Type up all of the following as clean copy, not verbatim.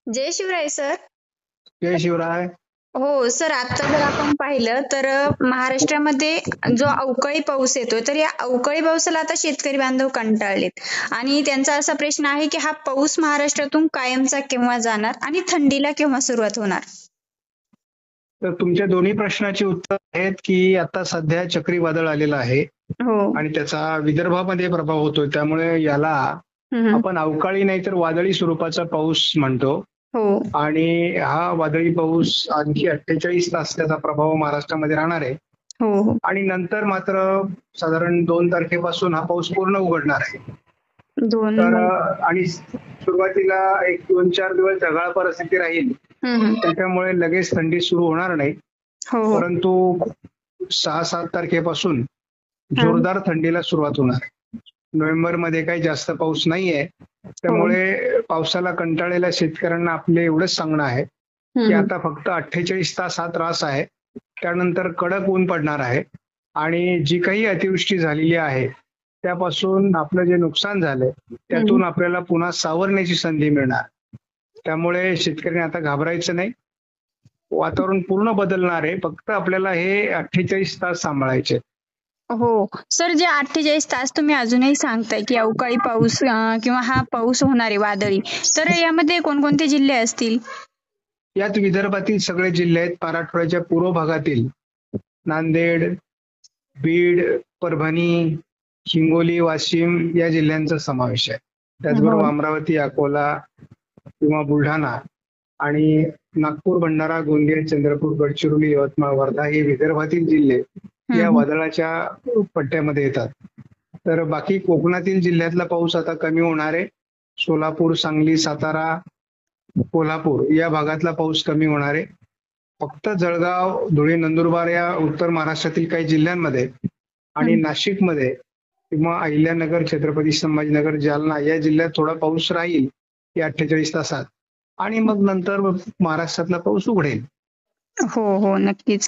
जय Shivray sir. जय शिवराय. हो sir, आता जर आपण पाहिलं तर महाराष्ट्रामध्ये जो अवकाळी पाऊस येतोय, तर या अवकाळी पावसाला आता शेतकरी बांधव कंटाळलेत आणि त्यांचा असा प्रश्न आहे की हा पाऊस महाराष्ट्रातून कायमचा केव्हा जाणार आणि थंडीला केव्हा सुरुवात होणार? तर तुमच्या दोन्ही प्रश्नाची उत्तर आहेत की आता सध्या चक्रीवादळ आलेलं आहे हो. आणि त्याचा विदर्भामध्ये प्रभाव होतोय, त्यामुळे याला हम्म. आपण अवकाळी नाही तर वादळी स्वरूपाचा पाऊस म्हणतो. हो. आणि हा वादळी पाऊस आणखी 48 तास त्याचा प्रभाव महाराष्ट्रामध्ये राहणार आहे. हो. हो. आणि नंतर मात्र साधारण 2 तारखेपासून हा पाऊस पूर्ण उघडणार आहे. तर आणि सुरुवातीला 1-2-4 दिवस ढगाळ परिस्थिती राहील, त्याच्यामुळे लगेच थंडी सुरू होणार नाही. हो. परंतु 6-7 तारखेपासून जोरदार थंडीला सुरुवात होणार आहे. नोव्हेंबरमध्ये काही जास्त पाऊस नाहीये, त्यामुळे पावसाला कंटाळलेल्या शेतकऱ्यांना आपले एवढंच सांगणं आहे की आता फक्त 48 तास हा त्रास आहे, त्यानंतर कडक ऊन पडणार आहे आणि जी काही अतिवृष्टी झालेली आहे त्यापासून आपलं जे नुकसान झालंय त्यातून आपल्याला पुन्हा सावरण्याची संधी मिळणार. त्यामुळे शेतकऱ्यांनी आता घाबरायचं नाही. वातावरण पूर्ण बदलणार आहे, फक्त आपल्याला हे 48 तास सांभाळायचे. हो सर, जे 48 तास तुम्ही अजूनही सांगताय की अवकाळी पाऊस किंवा हा पाऊस होणार आहे वादळी, तर यामध्ये कोणकोणते जिल्हे असतील? यात विदर्भातील सगळे जिल्हे आहेत. मराठवाड्याच्या पूर्व भागातील नांदेड, बीड, परभणी, हिंगोली, वाशिम या जिल्ह्यांचा समावेश आहे. त्याचबरोबर अमरावती, अकोला किंवा बुलढाणा आणि नागपूर, भंडारा, गोंदिया, चंद्रपूर, गडचिरोली, यवतमाळ, वर्धा हे विदर्भातील जिल्हे या वादळाच्या पट्ट्यामध्ये येतात. तर बाकी कोकणातील जिल्ह्यातला पाऊस आता कमी होणार आहे. सोलापूर, सांगली, सातारा, कोल्हापूर या भागातला पाऊस कमी होणार आहे. फक्त जळगाव, धुळे, नंदुरबार या उत्तर महाराष्ट्रातील काही जिल्ह्यांमध्ये आणि नाशिकमध्ये किंवा अहिल्यानगर, छत्रपती संभाजीनगर, जालना या जिल्ह्यात थोडा पाऊस राहील या 48 तासात आणि मग नंतर महाराष्ट्रातला पाऊस उघडेल. हो हो, नक्कीच.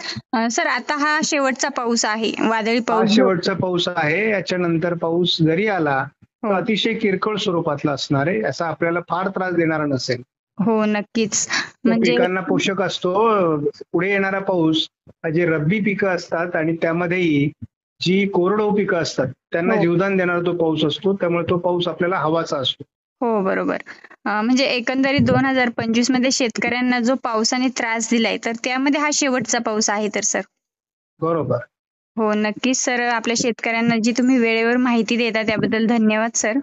सर, आता हा शेवटचा पाऊस आहे, वादळी हा पाऊस. शेवटचा पाऊस आहे. याच्यानंतर पाऊस जरी आला तर अतिशय किरकोळ स्वरूपातला असणार आहे, असा आपल्याला फार त्रास देणारा नसेल. हो, नक्कीच. म्हणजे पिकांना पोषक असतो. पुढे येणारा पाऊस जे रब्बी पिकं असतात आणि त्यामध्येही जी कोरडवाहू पिकं असतात त्यांना जीवदान देणारा तो पाऊस असतो, त्यामुळे तो पाऊस आपल्याला हवाचा असतो. हो, बरोबर. म्हणजे एकंदरीत 2025 मध्ये शेतकऱ्यांना जो पावसाने त्रास दिलाय, तर त्यामध्ये हा शेवटचा पाऊस आहे तर सर. बरोबर. हो, नक्कीच सर. आपल्या शेतकऱ्यांना जी तुम्ही वेळेवर माहिती देता त्याबद्दल धन्यवाद सर.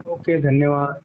ओके, धन्यवाद.